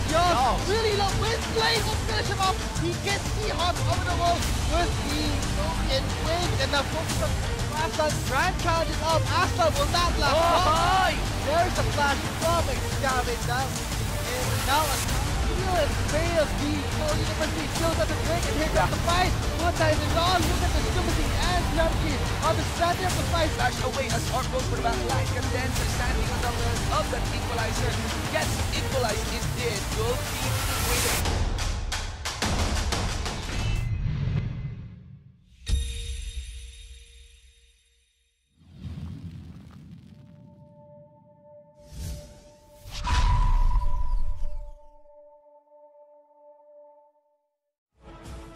that job. Really low. Wind Blade will finish him off. He gets the hop over the wall with the broken wing. And the focus of Aslan Grand charges up. Aslan will not last. There's a flash from Excavate down. And now and fails the University still got the break, and here comes the fight. One time is on. Look at the stupidity and Yamchi on the standing of the fight. Flash away as Art goes for the back line. Condenser standing on the line of that equalizer. Gets equalized instead. Will keep waiting.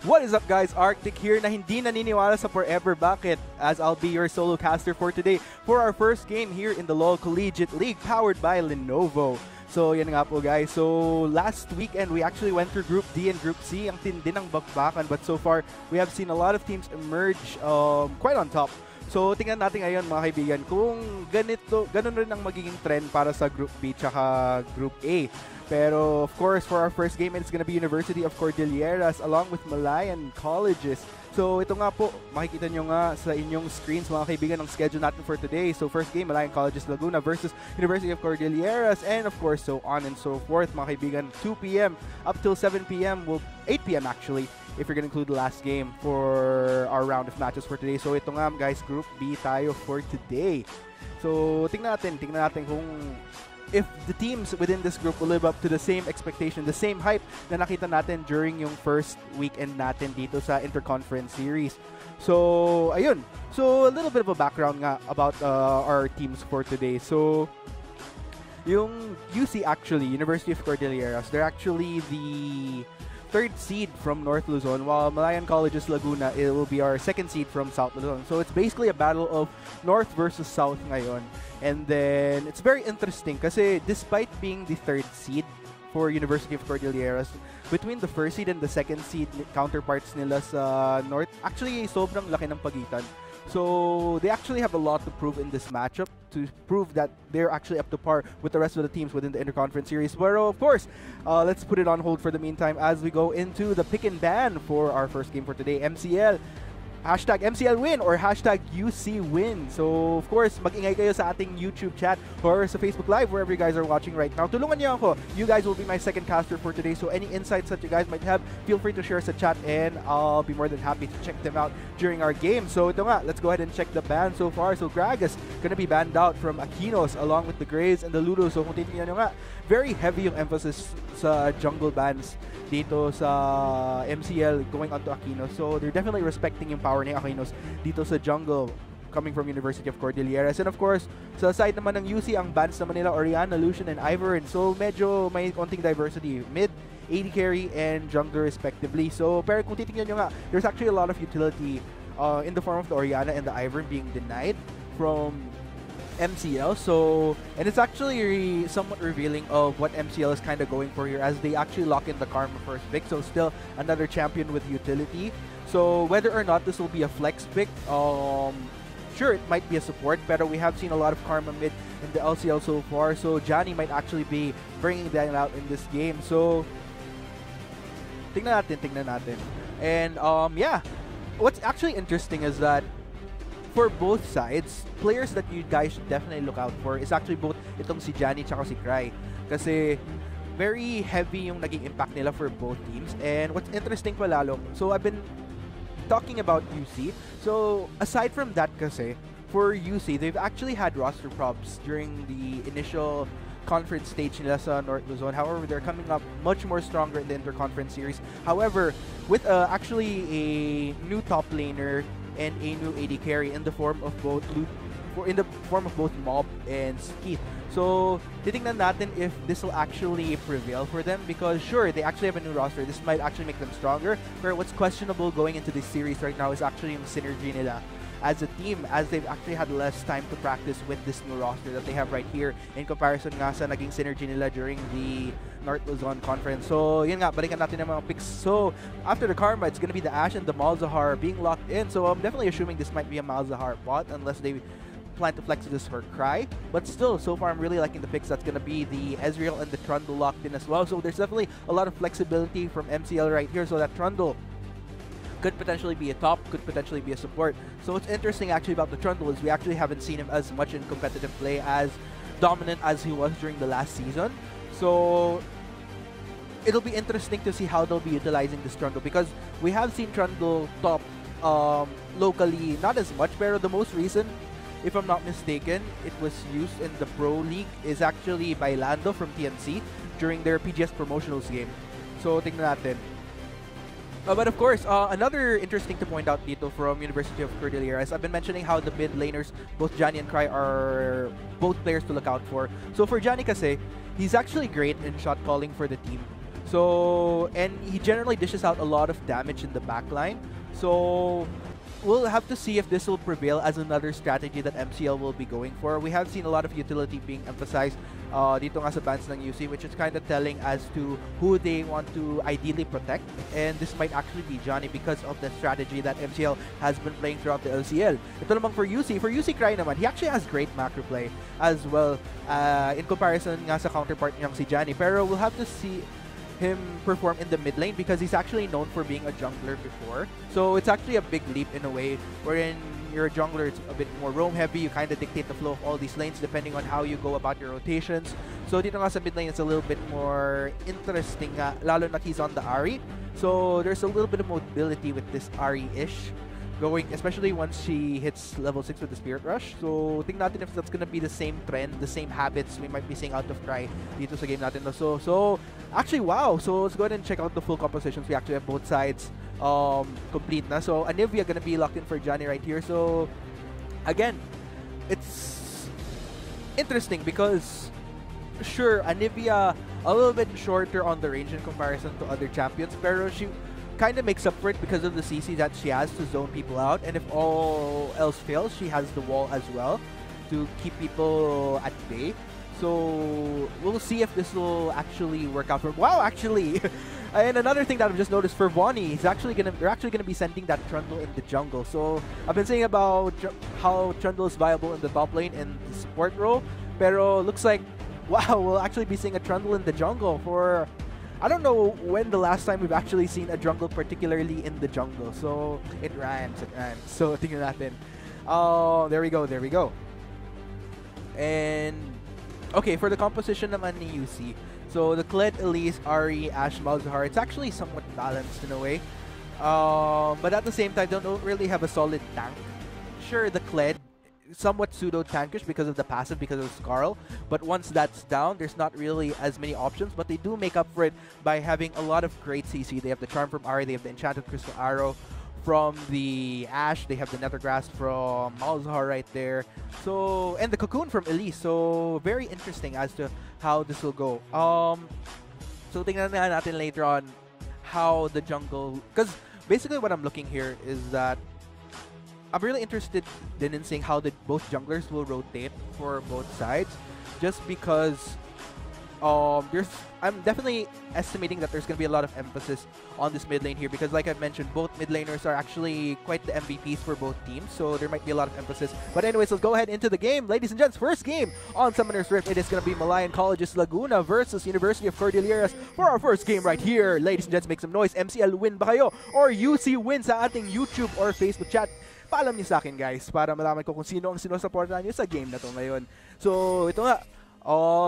What is up, guys? Arctic here na hindi naniniwala sa forever. Bakit? As I'll be your solo caster for today for our first game here in the LoL Collegiate League powered by Lenovo. So, yan nga po, guys. So, last weekend, we actually went through Group D and Group C. Ang tindi ng bakbakan. But so far, we have seen a lot of teams emerge quite on top. So, tingnan natin ngayon, mga kaibigan, kung ganun rin ang magiging trend para sa Group B tsaka Group A. Pero, of course, for our first game, it's gonna be University of Cordilleras along with Malayan colleges. So, ito nga po, makikita nyo nga sa inyong screens, mga kaibigan, ang schedule natin for today. So, first game, Malayan Colleges Laguna versus University of Cordilleras. And, of course, so on and so forth, mga kaibigan, 2 p.m. up till 7 p.m. Well, 8 p.m. actually, if you're gonna include the last game for our round of matches for today. So, ito nga, guys, Group B tayo for today. So, tingnan natin kung if the teams within this group will live up to the same expectation, the same hype na nakita natin during yung first weekend natin dito sa Interconference series. So, ayun. So, a little bit of a background nga about our teams for today. So, yung UC actually, University of Cordilleras, they're actually the third seed from North Luzon, while Malayan Colleges Laguna, it will be our second seed from South Luzon. So it's basically a battle of North versus South ngayon. And then, it's very interesting kasi despite being the third seed for University of Cordilleras, between the first seed and the second seed counterparts nila sa North, actually sobrang laki ng pagitan. So they actually have a lot to prove in this matchup to prove that they're actually up to par with the rest of the teams within the Interconference series. But of course, let's put it on hold for the meantime as we go into the pick and ban for our first game for today, MCL. Hashtag MCL win or hashtag UC win. So, of course, mag-ingay kayo sa ating YouTube chat or sa Facebook Live, wherever you guys are watching right now. Tulungan niyo ako. You guys will be my second caster for today. So, any insights that you guys might have, feel free to share sa chat and I'll be more than happy to check them out during our game. So, ito nga, let's go ahead and check the ban so far. So, Gragas gonna be banned out from Aquinos along with the Grays and the Ludo. So, kung titingnan nyo nga, very heavy yung emphasis sa jungle bans dito sa MCL going on to Aquinos. So, they're definitely respecting yung power ni Aquinos dito sa jungle coming from University of Cordilleras. And of course, sa side naman ng UC, ang bans naman nila, Oriana, Lucian, and Ivorin. So, medyo may konting diversity. Mid, AD carry, and jungler respectively. So, pero kung titingnan nyo nga, there's actually a lot of utility in the form of the Oriana and the Ivorin being denied from MCL. So, and it's actually somewhat revealing of what MCL is kind of going for here as they actually lock in the Karma first pick. So, still another champion with utility. So, whether or not this will be a flex pick, sure, it might be a support, but we have seen a lot of Karma mid in the LCL so far. So, Johnny might actually be bringing that out in this game. So, tingnan natin. And, yeah, what's actually interesting is that for both sides, players that you guys should definitely look out for is actually both itong si Johnny tsaka si Cry. Kasi very heavy yung naging impact nila for both teams. And what's interesting pa lalo, so I've been talking about UC. So aside from that kasi, for UC, they've actually had roster props during the initial conference stage nila sa North Luzon. However, they're coming up much more stronger in the Interconference series. However, with actually a new top laner and a new AD carry in the form of both Mob and Skeet. So, titingnan natin if this will actually prevail for them because sure, they actually have a new roster. This might actually make them stronger. But what's questionable going into this series right now is actually yung synergy nila as a team, as they've actually had less time to practice with this new roster that they have right here in comparison nga sa naging synergy nila during the North Luzon Conference. So, yun nga, balikan natin ng mga picks. So, after the Karma, it's gonna be the Ashe and the Malzahar being locked in. So, I'm definitely assuming this might be a Malzahar bot unless they plan to flex this for Cry. But still, so far I'm really liking the picks. That's going to be the Ezreal and the Trundle locked in as well. So there's definitely a lot of flexibility from MCL right here. So that Trundle could potentially be a top, could potentially be a support. So what's interesting actually about the Trundle is we actually haven't seen him as much in competitive play, as dominant as he was during the last season. So it'll be interesting to see how they'll be utilizing this Trundle, because we have seen Trundle top locally, not as much, pero the most recent, if I'm not mistaken, it was used in the Pro League, is actually by Lando from TNC during their PGS promotionals game. So tingnan natin. But of course, another interesting to point out dito from University of Cordillera is I've been mentioning how the mid laners, both Johnny and Cry, are both players to look out for. So for Johnny kasi, he's actually great in shot calling for the team. So, and he generally dishes out a lot of damage in the backline. So we'll have to see if this will prevail as another strategy that MCL will be going for. We have seen a lot of utility being emphasized dito nga sa bans ng UC, which is kind of telling as to who they want to ideally protect. And this might actually be Johnny because of the strategy that MCL has been playing throughout the LCL. Ito namang for UC Cry naman, he actually has great macro play as well in comparison nga sa counterpart niyang si Johnny. Pero we'll have to see him perform in the mid lane because he's actually known for being a jungler before. So it's actually a big leap in a way, wherein you're a jungler, it's a bit more roam heavy, you kind of dictate the flow of all these lanes depending on how you go about your rotations. So dito nga sa mid lane, it's a little bit more interesting nga, lalo na he's on the Ahri. So there's a little bit of mobility with this Ahri-ish going, especially once she hits level 6 with the Spirit Rush. So tingnan natin if that's gonna be the same trend, the same habits we might be seeing out of Cry dito sa game natin. So actually, wow. So let's go ahead and check out the full compositions. We actually have both sides complete na. So Anivia gonna be locked in for Johnny right here. So again, it's interesting because sure, Anivia a little bit shorter on the range in comparison to other champions, pero she kind of makes up for it because of the CC that she has to zone people out, and if all else fails, she has the wall as well to keep people at bay. So we'll see if this will actually work out for him. Wow, actually! And another thing that I've just noticed for Vonnie, they're actually gonna be sending that Trundle in the jungle. So I've been saying about how Trundle is viable in the top lane and the support role, pero looks like, wow, we'll actually be seeing a Trundle in the jungle for, I don't know when the last time we've actually seen a jungle particularly in the jungle. So it rhymes. So tingnan natin. Oh, there we go. And okay, for the composition naman ni UC, so the Kled, Elise, Ahri, Ashe, Malzahar, it's actually somewhat balanced in a way. But at the same time, they don't really have a solid tank. Sure, the Kled, somewhat pseudo-tankish because of the passive, because of Skarl, but once that's down, there's not really as many options, but they do make up for it by having a lot of great CC. They have the Charm from Ahri, they have the Enchanted Crystal Arrow from the Ashe, they have the Nethergrass from Malzahar right there, so, and the Cocoon from Elise, so very interesting as to how this will go. So tingnan natin later on how the jungle, because basically what I'm looking here is that I'm really interested in seeing how both junglers will rotate for both sides, just because I'm definitely estimating that there's going to be a lot of emphasis on this mid lane here, because like I mentioned, both mid laners are actually quite the MVPs for both teams, so there might be a lot of emphasis. But anyways, let's go ahead into the game. Ladies and gents, first game on Summoner's Rift. It is going to be Malayan College's Laguna versus University of Cordilleras for our first game right here. Ladies and gents, make some noise. MCL win ba kayo? Or UC win sa ating YouTube or Facebook chat? Paalam niyo sa akin, guys, para malaman ko kung sino ang sinusuportahan niyo sa game na to ngayon. So ito nga,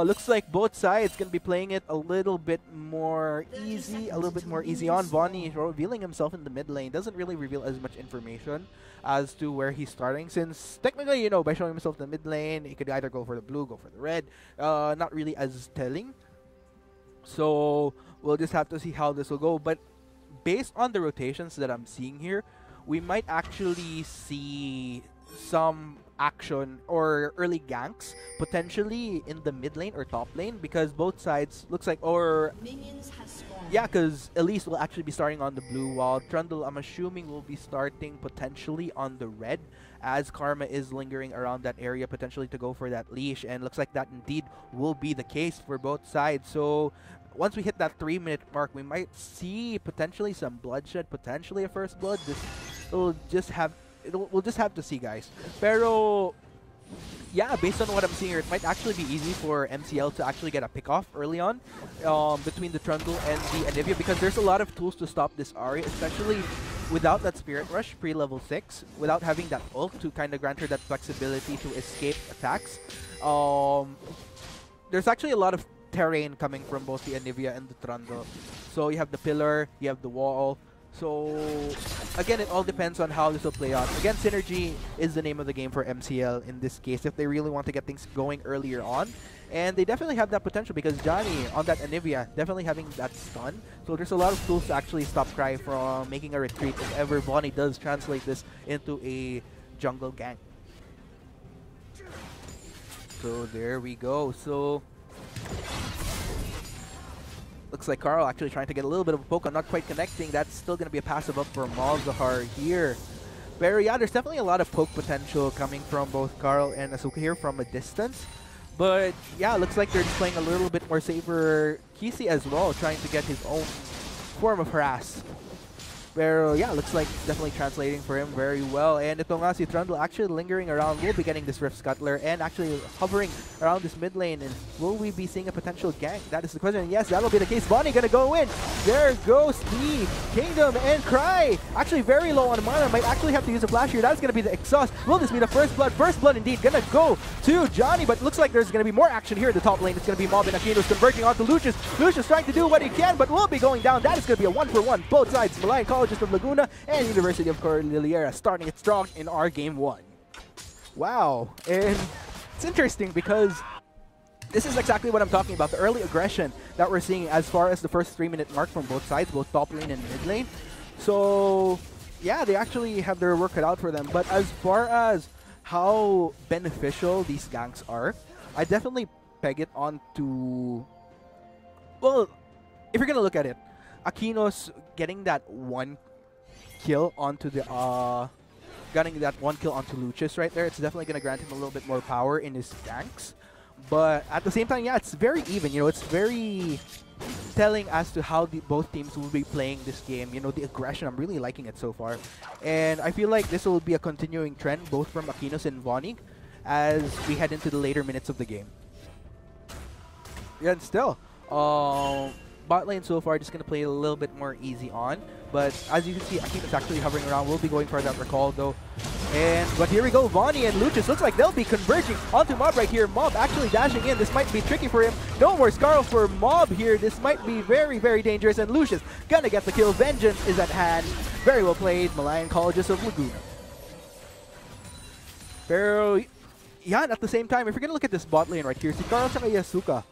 looks like both sides can be playing it a little bit more easy on. Vonnie revealing himself in the mid lane doesn't really reveal as much information as to where he's starting, since technically, you know, by showing himself in the mid lane, he could either go for the blue, go for the red. Not really as telling. So we'll just have to see how this will go. But based on the rotations that I'm seeing here, we might actually see some action or early ganks potentially in the mid lane or top lane, because both sides looks like, or yeah, because Elise will actually be starting on the blue, while Trundle, I'm assuming, will be starting potentially on the red, as Karma is lingering around that area potentially to go for that leash, and looks like that indeed will be the case for both sides. So once we hit that 3-minute mark, we might see potentially some bloodshed, potentially a first blood. We'll just have to see, guys. Pero yeah, based on what I'm seeing here, it might actually be easy for MCL to actually get a pick-off early on between the Trundle and the Anivia, because there's a lot of tools to stop this Ahri, especially without that Spirit Rush pre-level 6, without having that ult to kind of grant her that flexibility to escape attacks. There's actually a lot of terrain coming from both the Anivia and the Trundle. So you have the pillar, you have the wall. So again, it all depends on how this will play out. Again, synergy is the name of the game for MCL in this case if they really want to get things going earlier on. And they definitely have that potential because Johnny on that Anivia definitely having that stun. So there's a lot of tools to actually stop Cry from making a retreat if ever Bonnie does translate this into a jungle gank. So there we go. So looks like Carl actually trying to get a little bit of a poke on, not quite connecting. That's still going to be a passive up for Malzahar here. But yeah, there's definitely a lot of poke potential coming from both Carl and Asuka here from a distance. But yeah, looks like they're just playing a little bit more safer. Kisi as well, trying to get his own form of harass. Pero yeah, looks like it's definitely translating for him very well. And ito nga si Trundle actually lingering around. We'll be getting this Rift Scuttler and actually hovering around this mid lane. And will we be seeing a potential gank? That is the question. And yes, that'll be the case. Bonnie gonna go in. There goes the Kingdom and Cry. Actually very low on mana. Might actually have to use a flash here. That's gonna be the exhaust. Will this be the first blood? First blood indeed. Gonna go to Johnny. But looks like there's gonna be more action here in the top lane. It's gonna be Mob and Akinos converging onto Lucius. Lucius trying to do what he can, but will be going down. That is gonna be a 1-for-1. Both sides. Malayan Colleges of Laguna and University of Cordillera starting it strong in our game 1. Wow, and it's interesting because this is exactly what I'm talking about, the early aggression that we're seeing as far as the first 3-minute mark from both sides, both top lane and mid lane. So yeah, they actually have their work cut out for them, but as far as how beneficial these ganks are, I definitely peg it onto, well, if you're gonna look at it, Akinos getting that one kill onto the getting that one kill onto Lucius right there, it's definitely gonna grant him a little bit more power in his ganks. But at the same time, yeah, it's very even. You know, it's very telling as to how both teams will be playing this game. You know, the aggression, I'm really liking it so far, and I feel like this will be a continuing trend both from Akinos and Vonnie as we head into the later minutes of the game. Yeah, and still, bot lane so far just going to play a little bit more easy on. But as you can see, Akinos actually hovering around. We'll be going for that recall though. But here we go, Vonnie and Lucius. Looks like they'll be converging onto Mob right here. Mob actually dashing in. This might be tricky for him. No more Scarl for Mob here. This might be very, very dangerous. And Lucius gonna get the kill. Vengeance is at hand. Very well played, Malayan Colleges of Laguna. Pero, yeah, and at the same time, if you're gonna look at this bot lane right here, si Carl and Yasuka,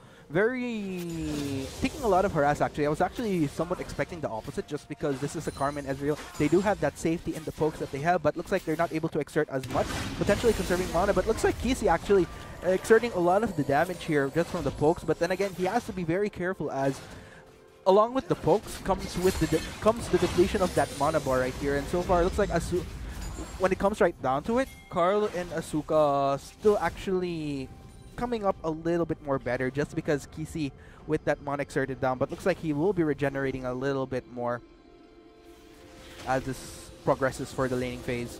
taking a lot of harass actually. I was actually somewhat expecting the opposite just because this is a Carmen Ezreal. They do have that safety in the pokes that they have, but looks like they're not able to exert as much, potentially conserving mana. But looks like Kisi actually exerting a lot of the damage here just from the pokes. But then again, he has to be very careful as along with the pokes comes the depletion of that mana bar right here. And so far, it looks like when it comes right down to it, Carl and Asuka still actually coming up a little bit more better just because Kisi with that mana exerted down, but looks like he will be regenerating a little bit more as this progresses for the laning phase.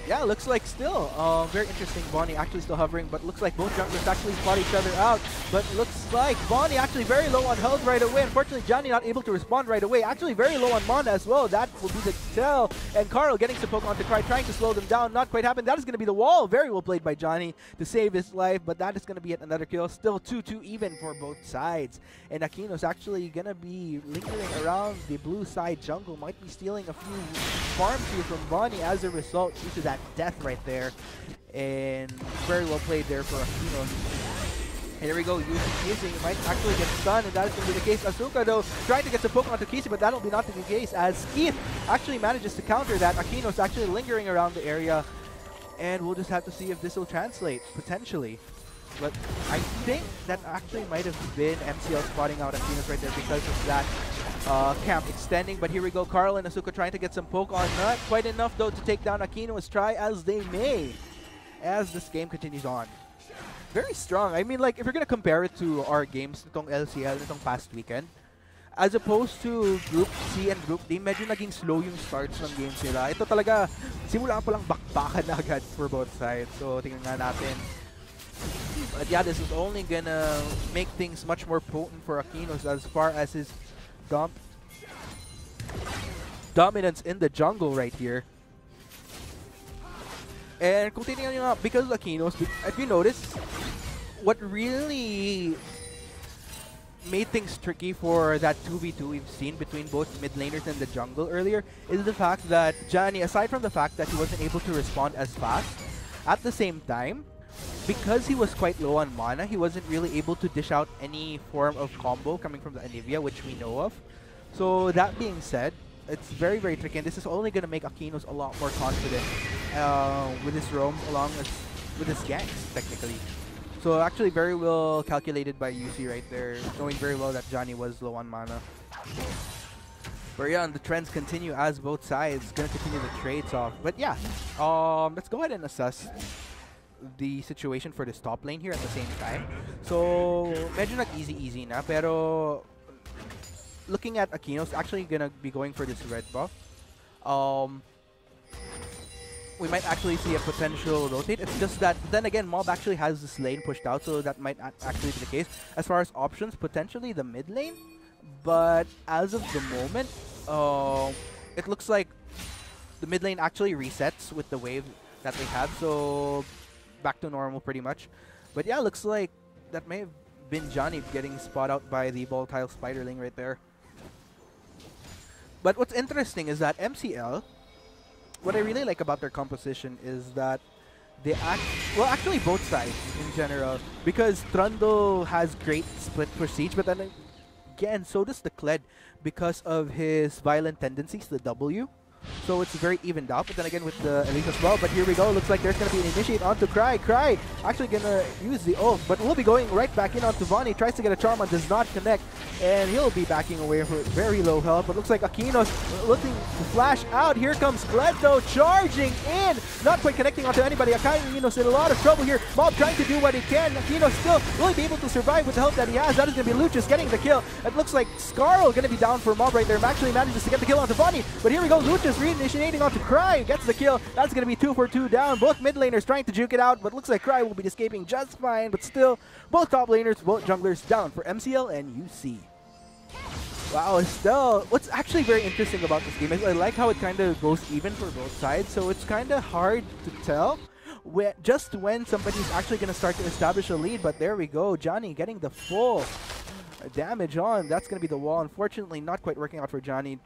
Yeah, looks like still very interesting. Bonnie actually still hovering, but looks like both junglers actually spot each other out. But looks like Bonnie actually very low on health right away. Unfortunately, Johnny not able to respond right away. Actually very low on mana as well. That will be the tell. And Carl getting some poke onto Cry, trying to slow them down. Not quite happened. That is going to be the wall. Very well played by Johnny to save his life. But that is going to be yet another kill. Still 2-2 even for both sides. And Akinos actually going to be lingering around the blue side jungle. Might be stealing a few farms here from Bonnie as a result due to that death right there. And very well played there for Akinos. And here we go, using might actually get stunned, and that is going to be the case. Asuka though trying to get some poke onto Kisi, but that'll be not the case as Keith actually manages to counter that. Akinos actually lingering around the area, and we'll just have to see if this will translate potentially. But I think that actually might have been MCL spotting out Akinos right there because of that camp extending. But here we go, Carl and Asuka trying to get some poke on. Not quite enough though to take down Akinos, try as they may as this game continues on. Very strong. I mean, like, if you're gonna compare it to our games nitong LCL nitong past weekend, As opposed to Group C and Group D, medyo naging slow yung starts ng games nila. Ito talaga, simula pa lang bakbakan na agad for both sides. So, tingnan nga natin. But yeah, this is only gonna make things much more potent for Akinos as far as his dominance in the jungle right here. And kung titingnan nyo nga, because of Akinos, if you notice, what really made things tricky for that 2v2 we've seen between both mid laners and the jungle earlier is the fact that Johnny, aside from the fact that he wasn't able to respond as fast, at the same time, because he was quite low on mana, he wasn't really able to dish out any form of combo coming from the Anivia, which we know of. So that being said, it's very, very tricky, and this is only going to make Akinos a lot more confident with his roams along with his ganks, technically. So actually very well calculated by UC right there, knowing very well that Johnny was low on mana. But yeah, and the trends continue as both sides gonna continue the trades off. But yeah, let's go ahead and assess the situation for this top lane here at the same time. So medyo nag easy na, pero looking at Akinos, actually gonna be going for this red buff. We might actually see a potential rotate. It's just that, then again, Mob actually has this lane pushed out, so that might actually be the case. As far as options, potentially the mid lane, but as of the moment, it looks like the mid lane actually resets with the wave that they have, so back to normal pretty much. But yeah, looks like that may have been Johnny getting spot out by the volatile spiderling right there. But what's interesting is that MCL, what I really like about their composition is that they actually both sides in general, because Trundle has great split for Siege, but then again, so does the Kled because of his violent tendencies, the W. So it's very evened out, but then again with the Elise as well. But here we go, looks like there's going to be an initiate onto Cry. Cry actually going to use the ult, but we'll be going right back in onto Vonnie. Tries to get a charm on, does not connect, and he'll be backing away for very low health. But looks like Akinos looking to flash out. Here comes Kled though, charging in, not quite connecting onto anybody. Akinos in a lot of trouble here. Mob trying to do what he can. Akinos still will be able to survive with the help that he has. That is going to be Lucius getting the kill. It looks like Scarl going to be down for Mob right there. Actually manages to get the kill onto Vonnie, but here we go, Lucius reinitiating onto Cry, gets the kill. That's going to be 2 for 2 down. Both mid laners trying to juke it out, but looks like Cry will be escaping just fine. But still, both top laners, both junglers down for MCL and UC. Wow, still, what's actually very interesting about this game is I like how it kind of goes even for both sides. So it's kind of hard to tell just when somebody's actually going to start to establish a lead. But there we go, Johnny getting the full damage on. That's going to be the wall. Unfortunately, not quite working out for Johnny.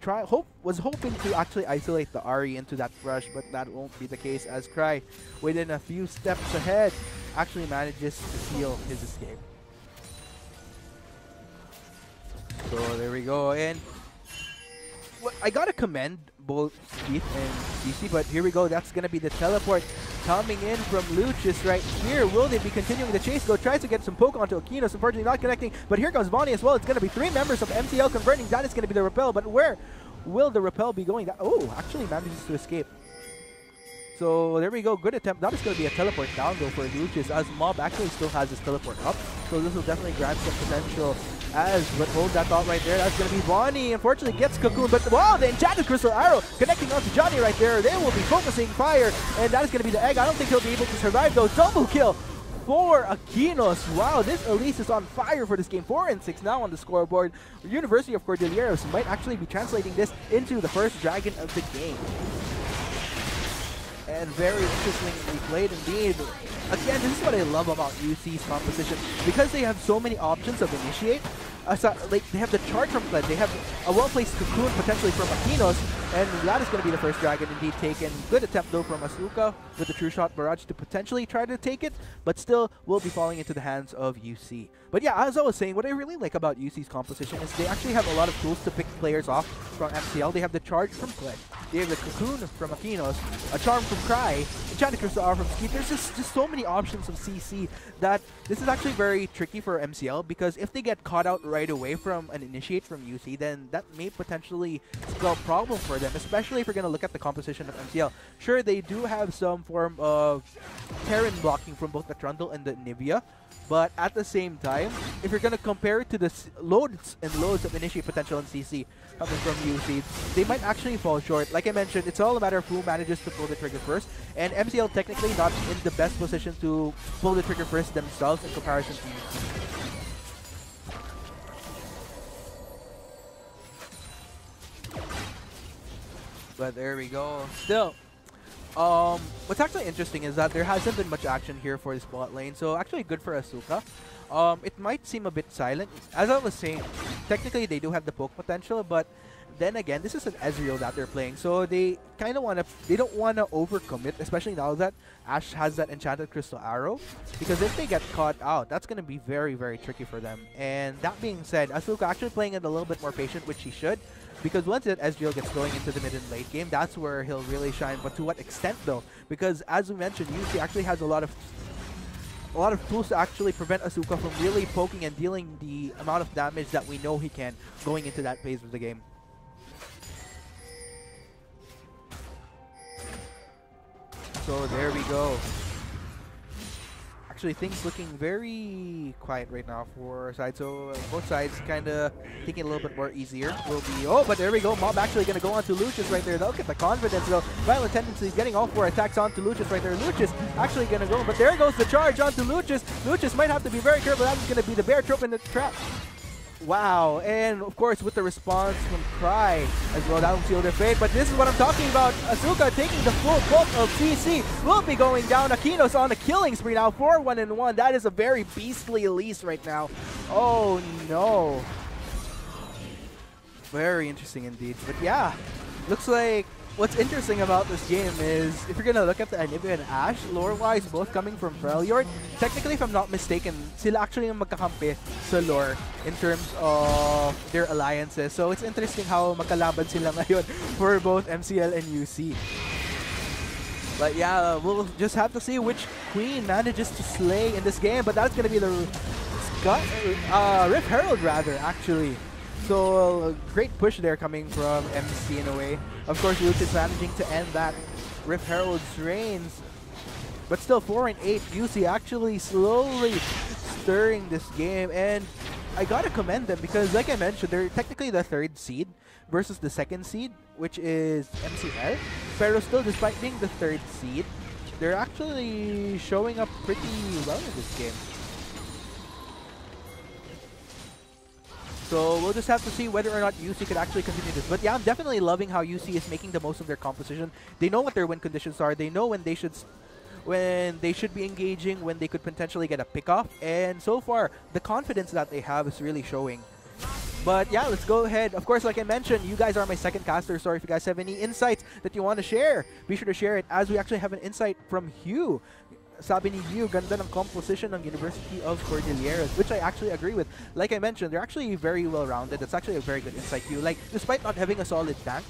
Was hoping to actually isolate the Ahri into that rush, but that won't be the case as Cry, within a few steps ahead, actually manages to seal his escape. So there we go. And I gotta commend both Keith and DC, but here we go. That's gonna be the teleport coming in from Lucius right here. Will they be continuing the chase? Go tries to get some poke onto Akinos. Unfortunately, not connecting. But here comes Vonnie as well. It's gonna be 3 members of MCL converting. That is gonna be the repel. But where will the repel be going? Oh, actually manages to escape. So there we go. Good attempt. That is going to be a teleport down though for Lucius, as Mob actually still has his teleport up. So this will definitely grant some potential. But hold that thought right there. That's going to be Vonnie. Unfortunately gets Cocoon. But wow, the enchanted crystal arrow connecting onto Johnny right there. They will be focusing fire. And that is going to be the egg. I don't think he'll be able to survive though. Double kill for Akinos. Wow, this Elise is on fire for this game. 4 and 6 now on the scoreboard. University of Cordilleras might actually be translating this into the first dragon of the game. And very interestingly played indeed. Again, this is what I love about UC's composition. Because they have so many options of initiate, like they have the charge from Kled, they have a well-placed Cocoon potentially from Akinos, and that is going to be the first dragon indeed taken. Good attempt though from Asuka with the True Shot Barrage to potentially try to take it, but still will be falling into the hands of UC. But yeah, as I was saying, what I really like about UC's composition is they actually have a lot of tools to pick players off from MCL. They have the charge from Kled, they have the Cocoon from Akinos, a charm from Cry, Enchanted Crystal Hour from Skeet. There's just so many options of CC that this is actually very tricky for MCL, because if they get caught out right away from an initiate from UC, then that may potentially spell problem for them, especially if you're going to look at the composition of MCL. Sure, they do have some form of Terran blocking from both the Trundle and the Nivea, but at the same time, if you're going to compare it to the loads and loads of initiate potential and CC coming from UC, they might actually fall short. Like I mentioned, it's all a matter of who manages to pull the trigger first, and MCL technically not in the best position to pull the trigger first themselves in comparison to UC. But there we go. Still, what's actually interesting is that there hasn't been much action here for this bot lane, so actually good for Asuka. It might seem a bit silent. As I was saying, technically they do have the poke potential, but then again, this is an Ezreal that they're playing, so they kind of don't want to overcommit, especially now that Ashe has that Enchanted Crystal Arrow, because if they get caught out, that's going to be very, very tricky for them. And that being said, Asuka actually playing it a little bit more patient, which he should, because once that Ezreal gets going into the mid and late game, that's where he'll really shine. But to what extent though? Because as we mentioned, UC actually has a lot of tools to actually prevent Asuka from really poking and dealing the amount of damage that we know he can going into that phase of the game. So there we go. Actually, things looking very quiet right now for sides. So both sides kind of taking it a little bit more easier. Will be but there we go. Mob actually going to go on to Lucius right there. Look at the confidence though. Violent Tendencies getting all 4 attacks onto Lucius right there. Lucius actually going to go, but there goes the charge onto Lucius. Lucius might have to be very careful. That's going to be the bear trope in the trap. Wow, and of course with the response from Cry as well, that will seal their fate. But this is what I'm talking about. Asuka taking the full bulk of CC will be going down. Akinos on a killing spree now for 1-1. That is a very beastly Elise right now. Oh no. Very interesting indeed. But yeah, looks like what's interesting about this game is if you're going to look at the Anivia and Ashe, lore-wise, both coming from Freljord, technically, if I'm not mistaken, sila actually yung magkakampi sa lore in terms of their alliances. So it's interesting how magkalaban sila ngayon for both MCL and UC. But yeah, we'll just have to see which queen manages to slay in this game. But that's going to be the Rift Herald, rather, actually. So, great push there coming from MC in a way. Of course, Lucius managing to end that Rift Herald's reigns. But still, 4 and 8. UC actually slowly stirring this game. And I gotta commend them because, like I mentioned, they're technically the 3rd seed versus the 2nd seed, which is MCL. Pero still, despite being the 3rd seed, they're actually showing up pretty well in this game. So we'll just have to see whether or not UC could actually continue this. But yeah, I'm definitely loving how UC is making the most of their composition. They know what their win conditions are. They know when they should be engaging, when they could potentially get a pick-off. And so far, the confidence that they have is really showing. But yeah, let's go ahead. Of course, like I mentioned, you guys are my second caster. So if you guys have any insights that you want to share, be sure to share it, as we actually have an insight from Hugh. Sabi ni Hugh, ganda ng composition ng University of Cordilleras, which I actually agree with. Like I mentioned, they're actually very well-rounded. That's actually a very good insight, Hugh. Like, despite not having a solid tank,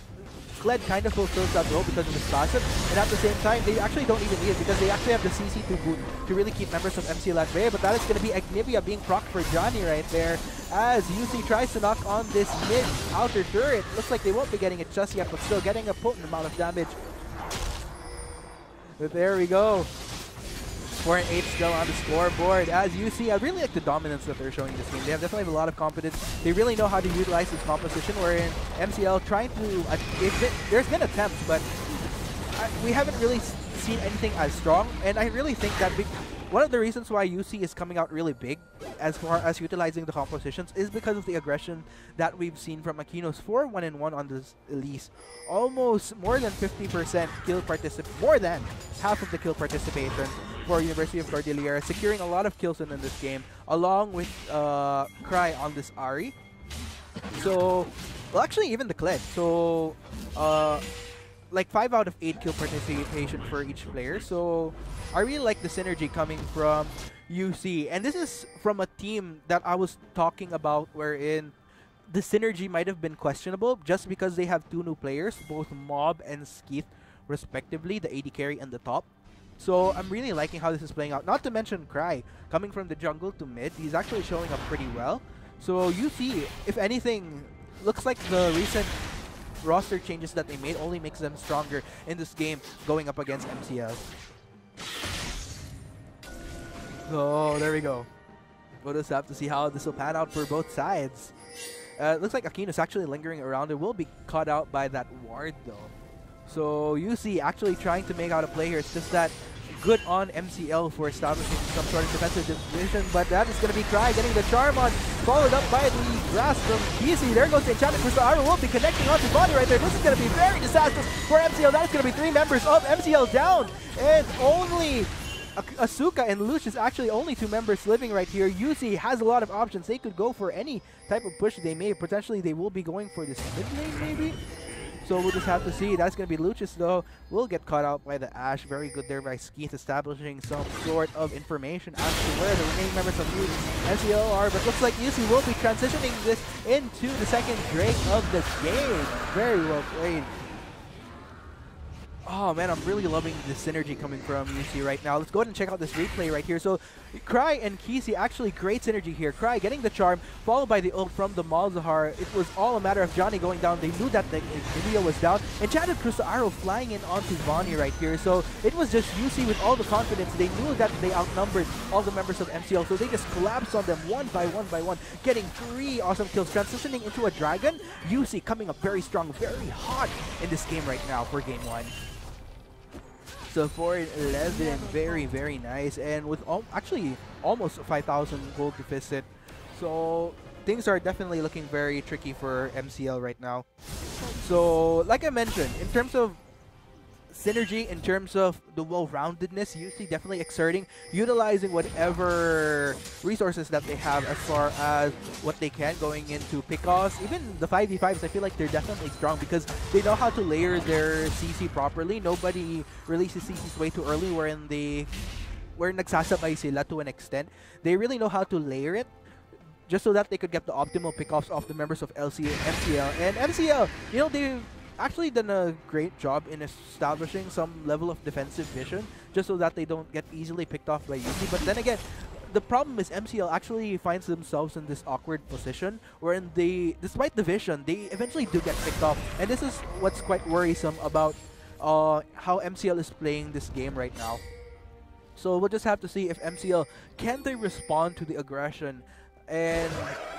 Kled kind of fulfills that role because of his passive, and at the same time, they actually don't even need it because they actually have the CC to boot to really keep members of MCL at bay. But that is going to be Agnivia being procced for Johnny right there as UC tries to knock on this mid-outer turret. Looks like they won't be getting it just yet, but still getting a potent amount of damage. But there we go. 4 and 8 still on the scoreboard as UC. I really like the dominance that they're showing in this game. They have definitely a lot of confidence. They really know how to utilize this composition, wherein MCL trying to... there's been attempts, but we haven't really seen anything as strong. And I really think that one of the reasons why UC is coming out really big as far as utilizing the compositions is because of the aggression that we've seen from Akinos for 1-1 on this Elise. Almost more than 50% kill participation, more than half of the kill participation for University of Cordillera, securing a lot of kills in this game, along with Cry on this Ahri. So, well, actually even the Kled. So, like 5 out of 8 kill participation for each player. So, I really like the synergy coming from UC. And this is from a team that I was talking about wherein the synergy might have been questionable just because they have 2 new players, both Mob and Skeeth respectively, the AD carry and the top. So I'm really liking how this is playing out. Not to mention Cry, coming from the jungle to mid, he's actually showing up pretty well. So you see, if anything, looks like the recent roster changes that they made only makes them stronger in this game going up against MCL. Oh, there we go. We'll just have to see how this will pan out for both sides. It looks like Aquino's actually lingering around. It will be caught out by that ward though. So UC actually trying to make out a play here. It's just that good on MCL for establishing some sort of defensive division, but that is going to be Cry getting the charm on, followed up by the grasp from Kisi. There goes the enchanted crystal arrow. Will be connecting onto body right there. This is going to be very disastrous for MCL. That is going to be 3 members of MCL down, and only Asuka and Lucius, actually only 2 members living right here. UC has a lot of options. They could go for any type of push they may. Potentially they will be going for this mid lane maybe. So we'll just have to see. That's going to be Lucius though. Will get caught out by the Ashe. Very good there by Skeeth, establishing some sort of information as to where the remaining members of MCL are. But looks like UC will be transitioning this into the second Drake of the game. Very well played. Oh man, I'm really loving the synergy coming from UC right now. Let's go ahead and check out this replay right here. So Cry and Kisi, actually great synergy here. Cry getting the charm, followed by the ult from the Malzahar. It was all a matter of Johnny going down. They knew that the video was down. Enchanted Crystal Arrow flying in onto Vonnie right here. So it was just UC with all the confidence. They knew that they outnumbered all the members of MCL. So they just collapsed on them one by one, getting 3 awesome kills, transitioning into a dragon. UC coming up very strong, very hot in this game right now for game 1. So 4-11, very nice, and with actually almost 5,000 gold deficit. So things are definitely looking very tricky for MCL right now. So like I mentioned, in terms of synergy, in terms of the well-roundedness, UC definitely exerting, utilizing whatever resources that they have as far as what they can going into pickoffs. Even the 5v5s, I feel like they're definitely strong because they know how to layer their CC properly. Nobody releases CCs way too early wherein nagsasabay sila to an extent. They really know how to layer it just so that they could get the optimal pickoffs of the members of MCL. And MCL, you know, they've actually done a great job in establishing some level of defensive vision just so that they don't get easily picked off by UC. But then again, the problem is MCL actually finds themselves in this awkward position wherein despite the vision, they eventually do get picked off. And this is what's quite worrisome about how MCL is playing this game right now. So we'll just have to see if MCL can they respond to the aggression and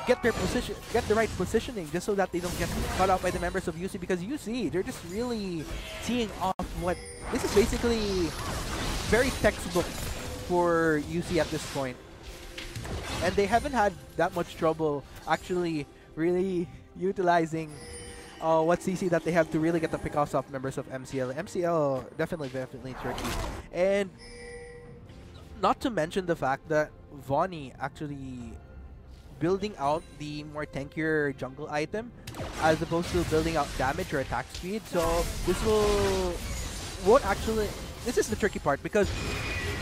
get the right positioning just so that they don't get caught out by the members of UC, because UC, they're just really teeing off what this is basically very textbook for UC at this point. And they haven't had that much trouble actually really utilizing what CC that they have to really get the pickoffs off members of MCL. MCL definitely tricky. And not to mention the fact that Vonnie actually building out the more tankier jungle item as opposed to building out damage or attack speed. So this this is the tricky part, because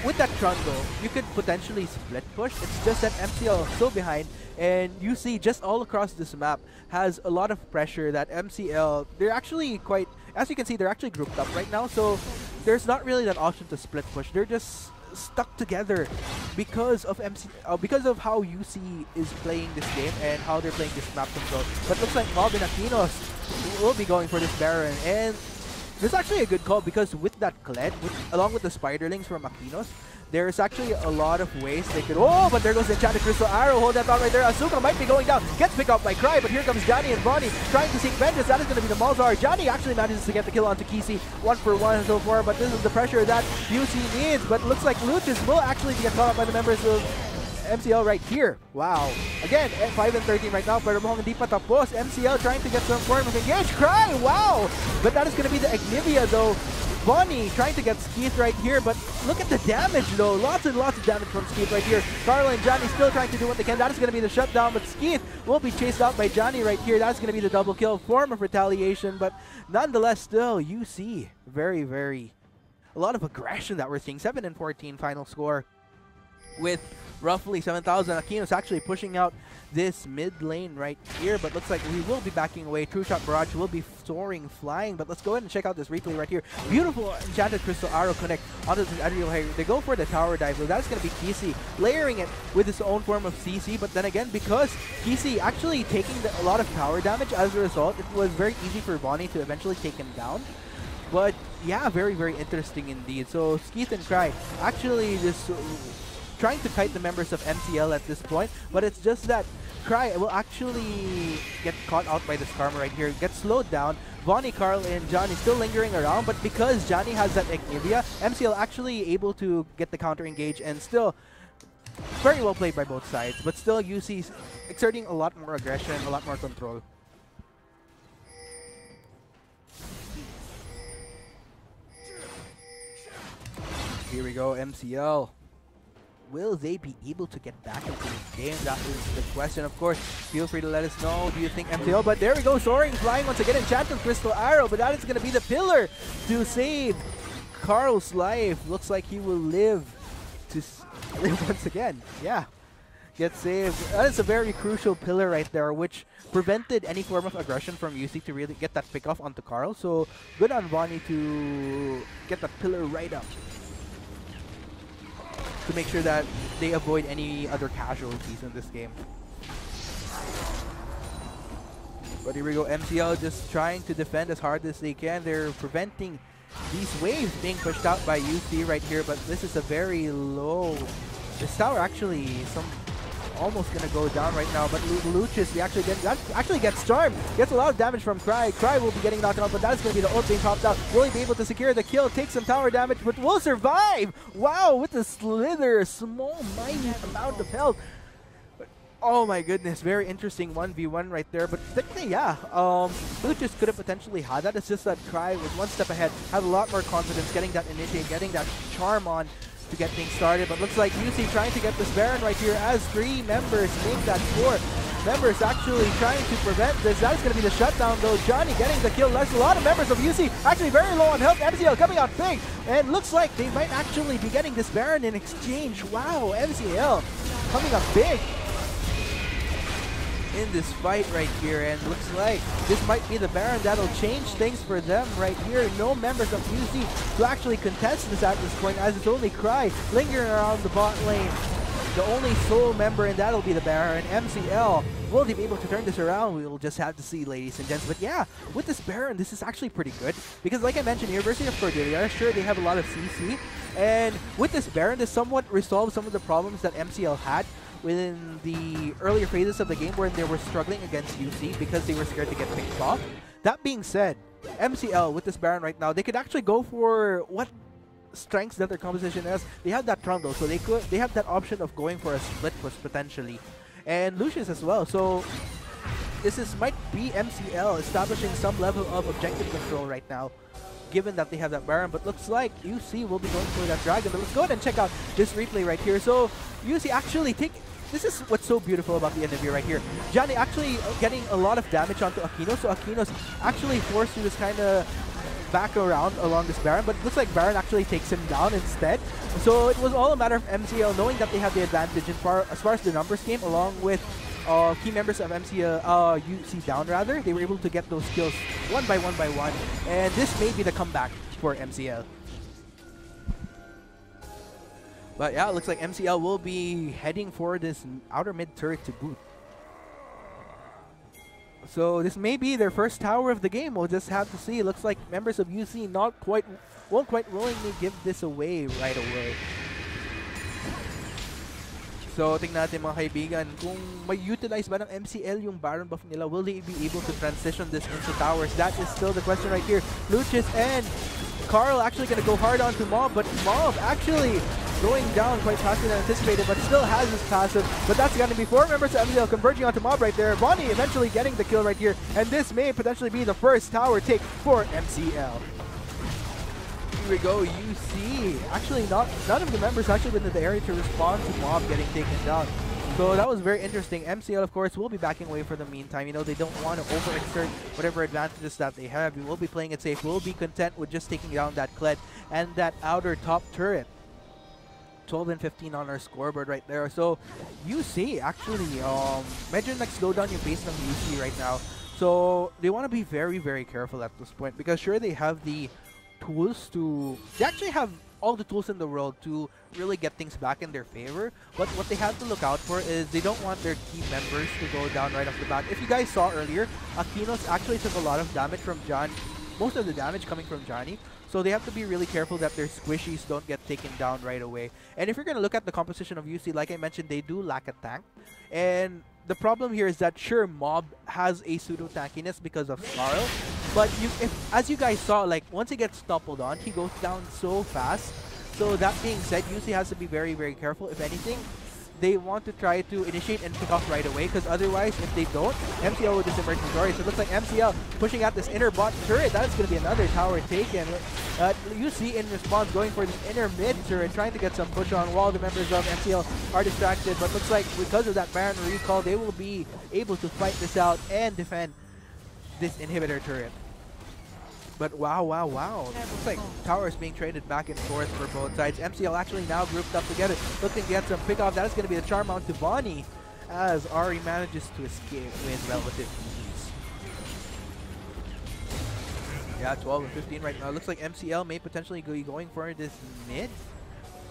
with that trundle, you could potentially split push. It's just that MCL is so behind, and you see just all across this map has a lot of pressure that MCL, they're actually quite, as you can see, they're actually grouped up right now. So there's not really that option to split push. They're just stuck together because of how UC is playing this game and how they're playing this map control. But looks like Mob and Aquinos will be going for this Baron, and this is actually a good call because with that Kled, along with the Spiderlings from Aquinos, there's actually a lot of ways they could. Oh, but there goes the Enchanted Crystal Arrow. Hold that thought right there. Asuka might be going down. Gets picked up by Cry, but here comes Johnny and Vonnie trying to seek vengeance. That is going to be the Malzahar. Johnny actually manages to get the kill onto Kisi. 1-for-1 so far, but this is the pressure that UC needs. But looks like Lucius will actually get caught up by the members of MCL right here. Wow. Again, 5-13 right now, pero mukhang hindi pa tapos. MCL trying to get some form of engage. Cry! Wow! But that is going to be the Ignivia though. Vonnie trying to get Skeeth right here, but look at the damage though. Lots and lots of damage from Skeeth right here. Carla and Johnny still trying to do what they can. That is going to be the shutdown, but Skeeth will be chased out by Johnny right here. That's going to be the double kill, form of retaliation, but nonetheless still, you see very a lot of aggression that we're seeing. 7-14 final score. with roughly 7,000. Aquino's actually pushing out this mid lane right here, but looks like we will be backing away. True Shot Barrage will be soaring, flying, but let's go ahead and check out this replay right here. Beautiful Enchanted Crystal Arrow connect onto this Adriel here. They go for the tower dive, so that's going to be Kisi layering it with his own form of CC, but then again, because Kisi actually taking a lot of tower damage as a result, it was very easy for Bonnie to eventually take him down. But yeah, very, very interesting indeed. So Skeeth and Cry actually just trying to kite the members of MCL at this point, but it's just that Cry will actually get caught out by this karma right here, get slowed down. Bonnie, Carl, and Johnny still lingering around, but because Johnny has that Ignivia, MCL actually able to get the counter engage, and still very well played by both sides, but still UC exerting a lot more aggression, a lot more control. Here we go, MCL. Will they be able to get back into this game? That is the question, of course. Feel free to let us know. Do you think MCL? But there we go, soaring, flying once again. Enchanted Crystal Arrow, but that is going to be the pillar to save Carl's life. Looks like he will live to live once again. Yeah, get saved. That is a very crucial pillar right there, which prevented any form of aggression from UC to really get that pick off onto Carl. So good on Bonnie to get that pillar right up, to make sure that they avoid any other casualties in this game. But here we go, MCL just trying to defend as hard as they can. They're preventing these waves being pushed out by UC right here, but this is a very low... This tower actually almost gonna go down right now, but Lucius actually gets charmed, gets a lot of damage from Cry. Cry will be getting knocked out, but that's gonna be the ult being popped out. Will he be able to secure the kill, take some tower damage, but will survive? Wow, with the slither, small minute amount of health. But, oh my goodness, very interesting 1v1 right there. But technically, yeah, Lucius could have potentially had that. It's just that Cry was one step ahead, had a lot more confidence, getting that initiate, getting that charm on to get things started, but looks like UC trying to get this Baron right here as 3 members make that 4 members actually trying to prevent this. That is going to be the shutdown though. Johnny getting the kill. There's a lot of members of UC actually very low on health. MCL coming out big, and looks like they might actually be getting this Baron in exchange. Wow, MCL coming up big in this fight right here, and looks like this might be the Baron that'll change things for them right here. No members of UC to actually contest this at this point, as it's only Cry lingering around the bot lane. The only sole member, and that'll be the Baron. MCL, will they be able to turn this around? We will just have to see, ladies and gents. But yeah, with this Baron, this is actually pretty good, because like I mentioned, University of Cordelia, sure, they have a lot of CC, and with this Baron, this somewhat resolves some of the problems that MCL had within the earlier phases of the game, where they were struggling against UC because they were scared to get picked off. That being said, MCL with this Baron right now, they could actually go for what strengths that their composition has. They have that Trundle, so they have that option of going for a split push potentially, and Lucius as well. So this might be MCL establishing some level of objective control right now, given that they have that Baron. But looks like UC will be going for that Dragon. But let's go ahead and check out this replay right here. So UC actually this is what's so beautiful about the interview right here. Johnny actually getting a lot of damage onto Aquino, so Aquino's actually forced to just kind of back around along this Baron, but it looks like Baron actually takes him down instead. So it was all a matter of MCL knowing that they had the advantage as far as the numbers came, along with key members of MCL, UC down rather. They were able to get those kills one by one, and this may be the comeback for MCL. But yeah, it looks like MCL will be heading for this outer mid turret to boot. So this may be their first tower of the game. We'll just have to see. It looks like members of UC won't quite willingly give this away right away. So tingnan natin mga kaibigan, kung may utilize ba ng MCL yung Baron buff nila, will they be able to transition this into towers? That is still the question right here. Lucius and Carl actually going to go hard onto Mob, but Mob actually going down quite faster than anticipated, but still has his passive. But that's going to be 4 members of MCL converging onto Mob right there. Bonnie eventually getting the kill right here, and this may potentially be the first tower take for MCL. Here we go, UC. Actually, none of the members actually been in the area to respond to Mob getting taken down. So that was very interesting. MCL, of course, will be backing away for the meantime. You know, they don't want to overexert whatever advantages that they have. We will be playing it safe. We'll be content with just taking down that Kled and that outer top turret. 12 and 15 on our scoreboard right there. So UC actually medyo nag-slow down yung pace ng UC right now. So they want to be very, very careful at this point because sure they have the tools to... They actually have all the tools in the world to really get things back in their favor. But what they have to look out for is they don't want their key members to go down right off the bat. If you guys saw earlier, Akinos actually took a lot of damage from John. Most of the damage coming from Johnny. So they have to be really careful that their squishies don't get taken down right away. And if you're going to look at the composition of UC, like I mentioned, they do lack a tank. And the problem here is that sure, Mob has a pseudo tankiness because of Snarl. But as you guys saw, like once he gets toppled on, he goes down so fast. So that being said, UC has to be very, very careful. If anything, they want to try to initiate and pick off right away, because otherwise, if they don't, MCL will just emerge victorious. So it looks like MCL pushing out this inner bot turret. That is going to be another tower taken. UC in response going for this inner mid turret, trying to get some push on while the members of MCL are distracted. But looks like because of that Baron recall, they will be able to fight this out and defend this inhibitor turret. But wow. Looks like towers being traded back and forth for both sides. MCL actually now grouped up together, looking to get some pick off. That is going to be the charm out to Bonnie, as Ari manages to escape with relative ease. Yeah, 12 and 15 right now. Looks like MCL may potentially be going for this mid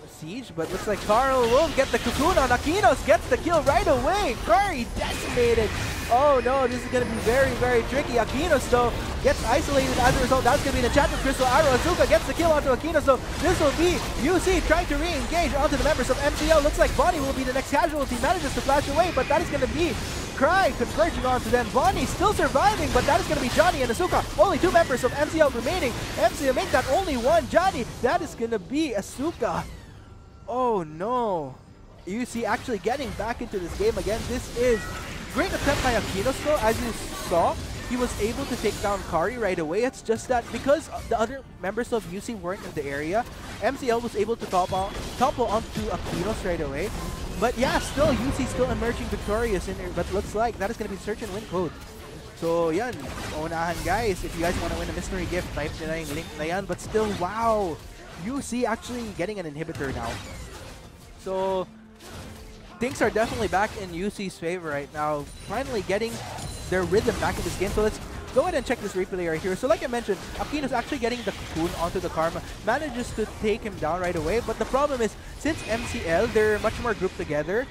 siege, but looks like Carl will get the cocoon on. Akinos gets the kill right away. Kari decimated. Oh no, this is going to be very, very tricky. Akinos though gets isolated as a result. That's going to be the enchanted crystal arrow. Azuka gets the kill onto Akinos, so this will be UC trying to re-engage onto the members of MCL. Looks like Bonnie will be the next casualty. Manages to flash away, but that is going to be Cry converging onto them. Bonnie still surviving, but that is going to be Johnny and Asuka. Only 2 members of MCL remaining. MCL make that only 1. Johnny, that is going to be Asuka. Oh no. UC actually getting back into this game again. This is great attempt by Akinos though. As you saw, he was able to take down Kari right away. It's just that because the other members of UC weren't in the area, MCL was able to topple onto Akinos right away. But yeah, still UC still emerging victorious in there. But looks like that is going to be search and win code. So yan, unahan guys. If you guys want to win a mystery gift, type nila yung link na yan. But still, wow, UC actually getting an inhibitor now. So things are definitely back in UC's favor right now. Finally getting their rhythm back in this game. So let's go ahead and check this replay right here. So like I mentioned, Akinos actually getting the cocoon onto the Karma, manages to take him down right away. But the problem is, since MCL, they're much more grouped together,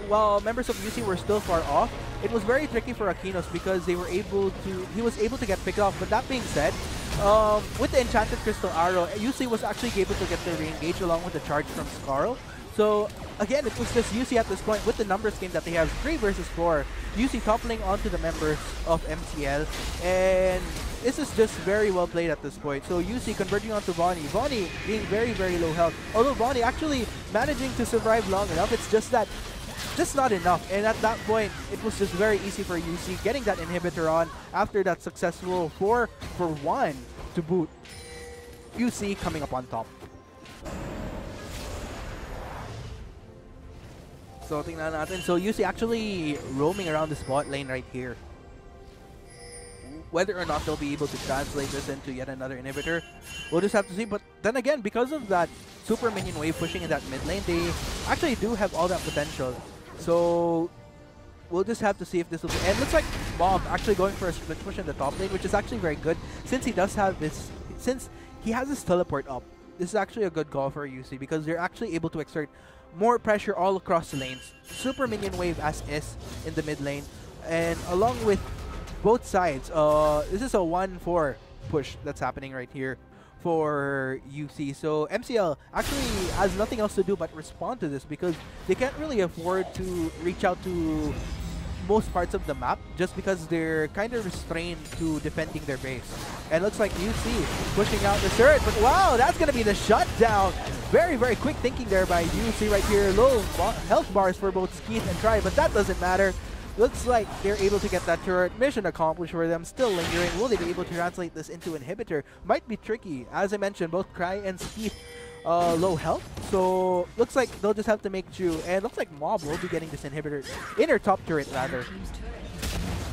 while members of UC were still far off, it was very tricky for Akinos because he was able to get picked off. But that being said, with the enchanted crystal arrow, UC was actually able to get the re-engage along with the charge from Skarl. So again, it was just UC at this point with the numbers game that they have 3 versus 4. UC toppling onto the members of MCL, and this is just very well played at this point. So UC converging onto Bonnie. Bonnie being very, very low health. Although Bonnie actually managing to survive long enough, it's just that just not enough. And at that point, it was just very easy for UC getting that inhibitor on after that successful 4-for-1 to boot. UC coming up on top. So tingnan natin. So UC actually roaming around the spot lane right here. Whether or not they'll be able to translate this into yet another inhibitor, we'll just have to see. But then again, because of that super minion wave pushing in that mid lane, they actually do have all that potential. So we'll just have to see if this will be. And it looks like Mob actually going for a split push in the top lane, which is actually very good since he does have this. Since he has his teleport up, this is actually a good call for UC because they're actually able to exert more pressure all across the lanes. Super minion wave as is in the mid lane, and along with both sides, this is a 1-4 push that's happening right here for UC. So MCL actually has nothing else to do but respond to this because they can't really afford to reach out to most parts of the map just because they're kind of restrained to defending their base. And looks like UC pushing out the turret, but wow, that's going to be the shutdown. Very, very quick thinking there by UC right here. Low health bars for both Skeeth and Try, but that doesn't matter. Looks like they're able to get that turret. Mission accomplished for them. Still lingering. Will they be able to translate this into inhibitor? Might be tricky. As I mentioned, both Cry and Skeeth low health, so looks like they'll just have to make do. And looks like Mob will be getting this inhibitor, inner top turret rather,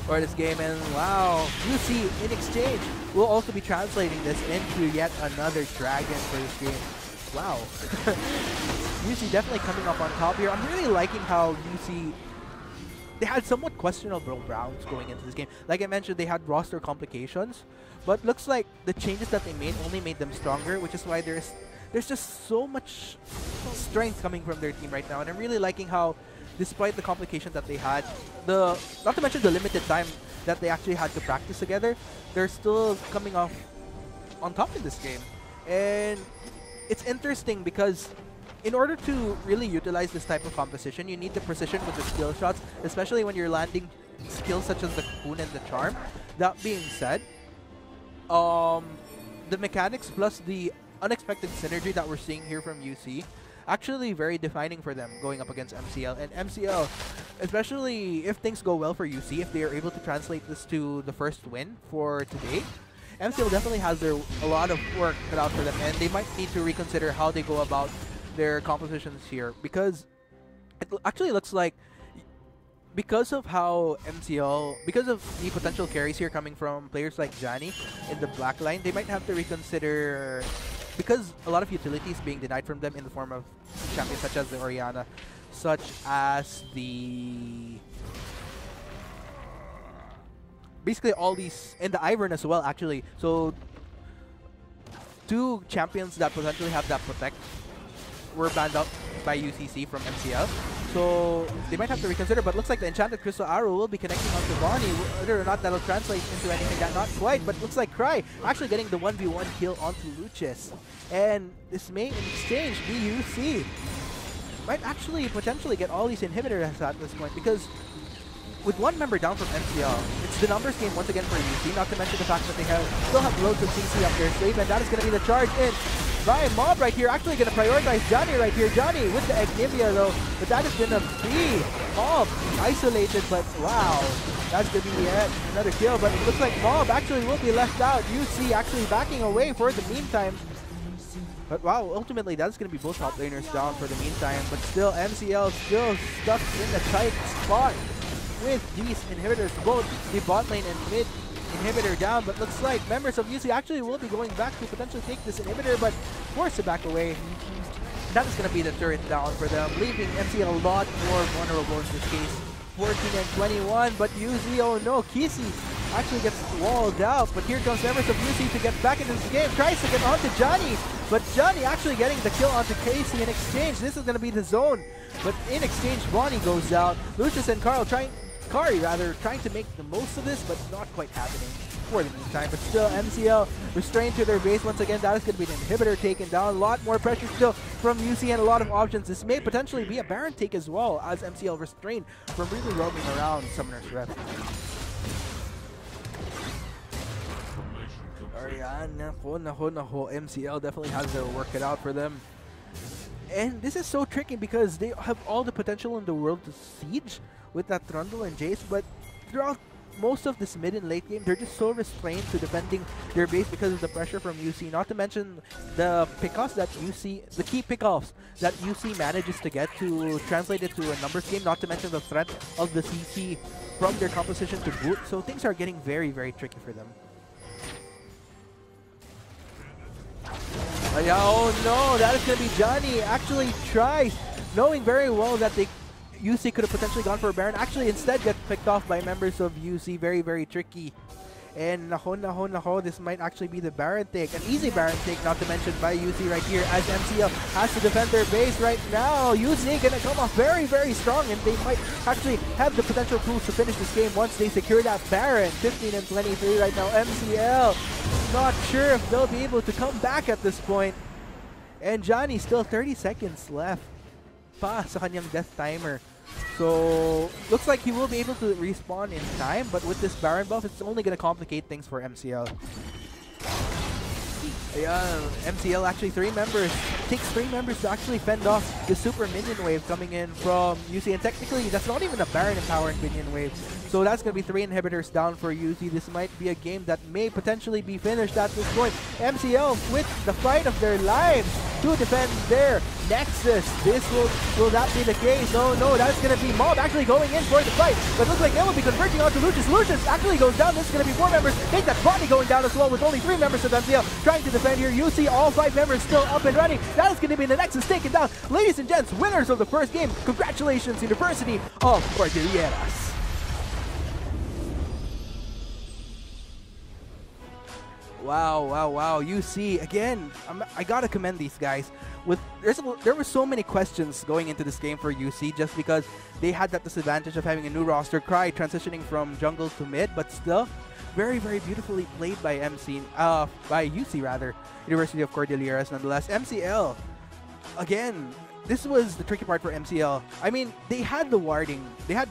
for this game. And wow, UC in exchange will also be translating this into yet another dragon for this game. Wow. UC definitely coming up on top here. I'm really liking how UC, they had somewhat questionable rounds going into this game. Like I mentioned, they had roster complications, but looks like the changes that they made only made them stronger, which is why there's just so much strength coming from their team right now. And I'm really liking how, despite the complication that they had, not to mention the limited time that they actually had to practice together, they're still coming off on top in this game. And it's interesting because in order to really utilize this type of composition, you need the precision with the skill shots, especially when you're landing skills such as the Cocoon and the Charm. That being said, the mechanics plus the unexpected synergy that we're seeing here from UC actually very defining for them going up against MCL. And MCL, especially if things go well for UC, if they are able to translate this to the first win for today, MCL definitely has a lot of work cut out for them, and they might need to reconsider how they go about their compositions here, because it actually looks like, because of how MCL, because of the potential carries here coming from players like Johnny in the black line, they might have to reconsider, because a lot of utilities being denied from them in the form of champions such as the Orianna, such as the... basically all these, and the Ivern as well actually. So, two champions that potentially have that protect were banned out by UCC from MCL. So they might have to reconsider, but looks like the Enchanted Crystal Arrow will be connecting onto Bonnie. Whether or not that'll translate into anything, that not quite, but looks like Cry actually getting the 1v1 kill onto Luchis. And this may in exchange be UC. Might actually potentially get all these inhibitors at this point, because with one member down from MCL, it's the numbers game once again for UC, not to mention the fact that they still have loads of CC up their sleeve, and that is going to be the charge in by Mob right here. Actually going to prioritize Johnny right here. Johnny with the Agnivia though, but that is going to be Mob isolated, but wow, that's going to be another kill, but it looks like Mob actually will be left out. UC actually backing away for the meantime. But wow, ultimately that's going to be both top laners down for the meantime, but still MCL still stuck in the tight spot with these inhibitors, both the bot lane and mid inhibitor down, but looks like members of UC actually will be going back to potentially take this inhibitor, but forced to back away. That is going to be the turret down for them, leaving MCL a lot more vulnerable in this case. 14 and 21, but UC, oh no, Kisi actually gets walled out, but here comes members of UC to get back into this game, tries to get onto Johnny, but Johnny actually getting the kill onto Casey in exchange. This is going to be the zone, but in exchange, Bonnie goes out. Lucius and Kari trying to make the most of this, but not quite happening for the meantime. But still, MCL restrained to their base once again. That is going to be an inhibitor taken down. A lot more pressure still from UC and a lot of options. This may potentially be a Baron take as well, as MCL restrained from really roaming around Summoner's Rift. Ariana, MCL definitely has their work cut out for them. And this is so tricky because they have all the potential in the world to siege with that Trundle and Jace, but throughout most of this mid and late game, they're just so restrained to defending their base because of the pressure from UC. Not to mention the pickoffs that UC, the key pickoffs that UC manages to get to translate it to a numbers game, not to mention the threat of the CC from their composition to boot. So things are getting very, very tricky for them. Oh no, that is going to be Johnny. Actually tries, knowing very well that UC could have potentially gone for a Baron. Actually instead gets picked off by members of UC. Very, very tricky. And naho, this might actually be the Baron take. An easy Baron take, not to mention by UC right here, as MCL has to defend their base right now. UC gonna come off very, very strong, and they might actually have the potential tools to finish this game once they secure that Baron. 15 and 23 right now. MCL not sure if they'll be able to come back at this point. And Johnny still 30 seconds left pa sa kanyang death timer. So, looks like he will be able to respawn in time, but with this Baron buff, it's only going to complicate things for MCL. Yeah, MCL actually takes 3 members to actually fend off the super minion wave coming in from UC, and technically that's not even a Baron empowering minion wave. So that's going to be 3 inhibitors down for UC. This might be a game that may potentially be finished at this point. MCL with the fight of their lives to defend there. Nexus, will that be the case? No, that's gonna be Mob actually going in for the fight, but looks like they will be converging onto Lucius. Lucius actually goes down. This is gonna be 4 members. Take that body going down as well with only 3 members of MCL trying to defend here. You see all 5 members still up and running. That is gonna be the Nexus taken down. Ladies and gents, winners of the first game. Congratulations, University of Cordilleras. Wow. You see, again, I gotta commend these guys. There were so many questions going into this game for UC just because they had that disadvantage of having a new roster. Cry transitioning from jungle to mid, but still very beautifully played by by UC rather, University of Cordilleras nonetheless. MCL, again, this was the tricky part for MCL. I mean, they had the warding, they had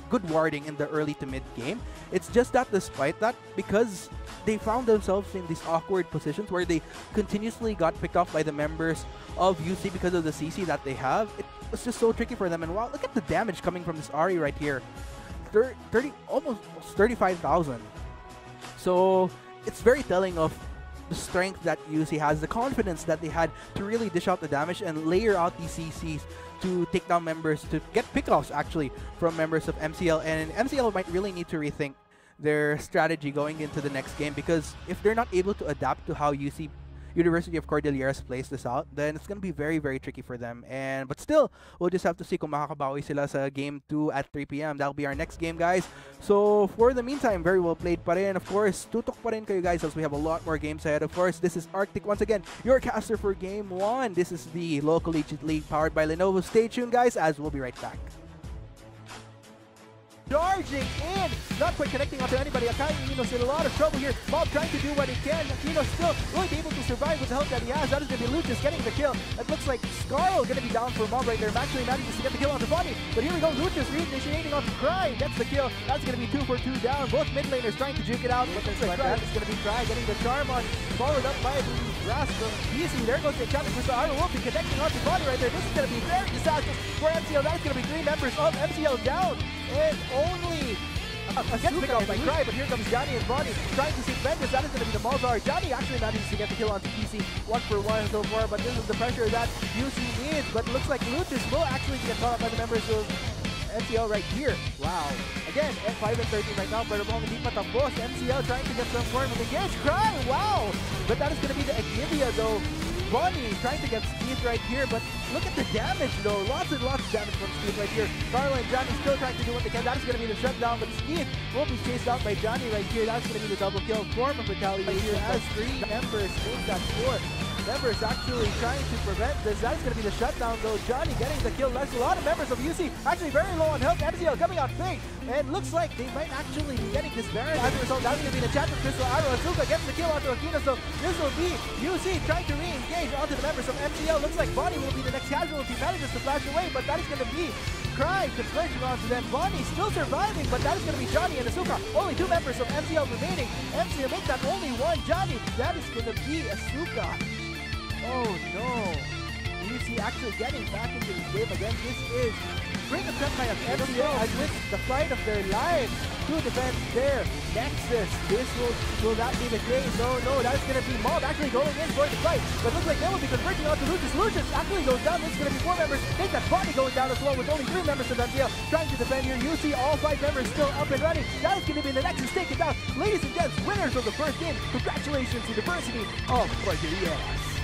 good warding in the early to mid game. It's just that despite that, because they found themselves in these awkward positions where they continuously got picked off by the members of UC because of the CC that they have, it was just so tricky for them. And wow, look at the damage coming from this Ahri right here. Almost 35,000. So it's very telling of the strength that UC has, the confidence that they had to really dish out the damage and layer out these CCs to take down members, to get pickoffs actually from members of MCL. And MCL might really need to rethink their strategy going into the next game, because if they're not able to adapt to how UC University of Cordilleras plays this out, then it's going to be very tricky for them. But still, we'll just have to see kung makakabawi sila sa game 2 at 3 p.m. That'll be our next game, guys. So for the meantime, very well played pa rin. Of course, tutok pa rin kayo, guys, as we have a lot more games ahead. Of course, this is Arctic once again, your caster for game 1. This is the Local Collegiate League powered by Lenovo. Stay tuned, guys, as we'll be right back. Charging in, not quite connecting onto anybody. Akino's in a lot of trouble here. Mob trying to do what he can. Akino still going to be able to survive with the help that he has. That is going to be Lucius getting the kill. It looks like Scarl going to be down for Mob right there. Actually manages to get the kill onto Bonnie. But here we go, Lucius reinitiating onto Cry. Gets the kill. That's going to be 2 for 2 down. Both mid laners trying to juke it out. But looks like Cry is going to be Cry getting the charm on. Followed up by the grasp of BC. There goes the challenge for Sahara. Will be connecting onto Bonnie right there. This is going to be very disastrous for MCL. That's going to be 3 members of MCL down. And only gets picked off by Cry, but here comes Johnny and Bonnie trying to seek vengeance. That is going to be the Malzahar. Johnny actually manages to get the kill onto PC 1 for 1 so far, but this is the pressure that UC needs. But it looks like Lucius will actually get caught up by the members of MCL right here. Wow. Again, at 5 and 13 right now, pero mukhang hindi matapos. MCL trying to get some form of engage. Cry! Wow! But that is going to be the Agnivia though. Bonnie trying to get Steve right here, but look at the damage though. Lots and lots of damage from Steve right here. Carla and Johnny still trying to do what they can. That is going to be the shutdown, but Steve will be chased out by Johnny right here. That's going to be the double kill. Form of retaliation here as 3 members make that 4. Members actually trying to prevent this. That is going to be the shutdown though. Johnny getting the kill. That's a lot of members of UC actually very low on health. MCL coming out big, and looks like they might actually be getting this Baron. As a result, that's going to be the chat with Crystal Arrow. Azuka gets the kill onto Akina, so this will be UC trying to re-engage onto the members of MCL. Looks like Bonnie will be the next casualty. Manages to flash away, but that is going to be Cry converging onto them. Bonnie still surviving, but that is going to be Johnny and Azuka. Only 2 members of MCL remaining. MCL make that only 1. Johnny, that is going to be Azuka. Oh no. UC actually getting back into this game again. This is great attempt by MCL as with the fight of their lives to defend their Nexus. Will that be the case? No, that's going to be Mob actually going in for the fight. But looks like they will be converting onto Lucius. Lucius actually goes down. This is going to be 4 members. Take that body going down as well with only 3 members of MCL trying to defend here. You see all 5 members still up and running. That is going to be the Nexus taken down. Ladies and gents, winners of the first game. Congratulations, University of Cordilleras.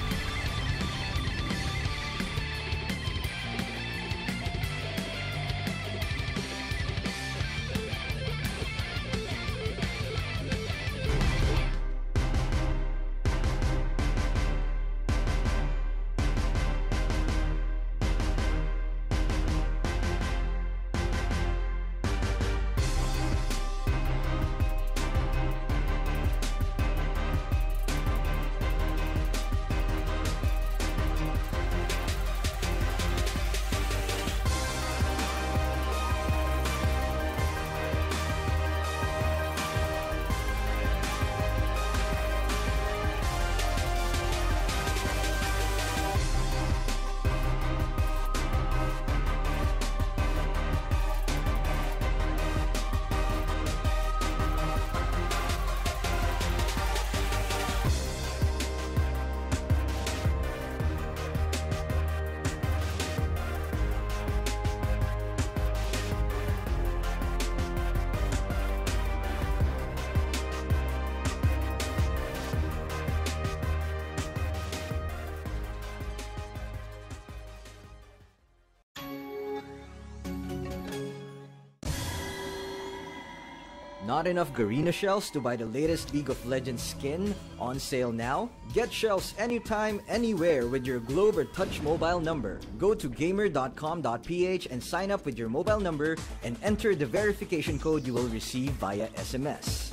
Not enough Garena shells to buy the latest League of Legends skin? On sale now? Get shells anytime, anywhere with your Globe or Touch mobile number. Go to gamer.com.ph and sign up with your mobile number and enter the verification code you will receive via SMS.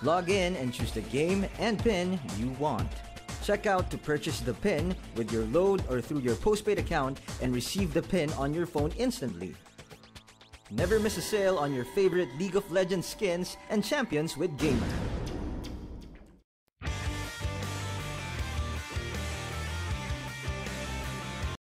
Log in and choose the game and pin you want. Check out to purchase the pin with your load or through your postpaid account and receive the pin on your phone instantly. Never miss a sale on your favorite League of Legends skins and champions with Gamer.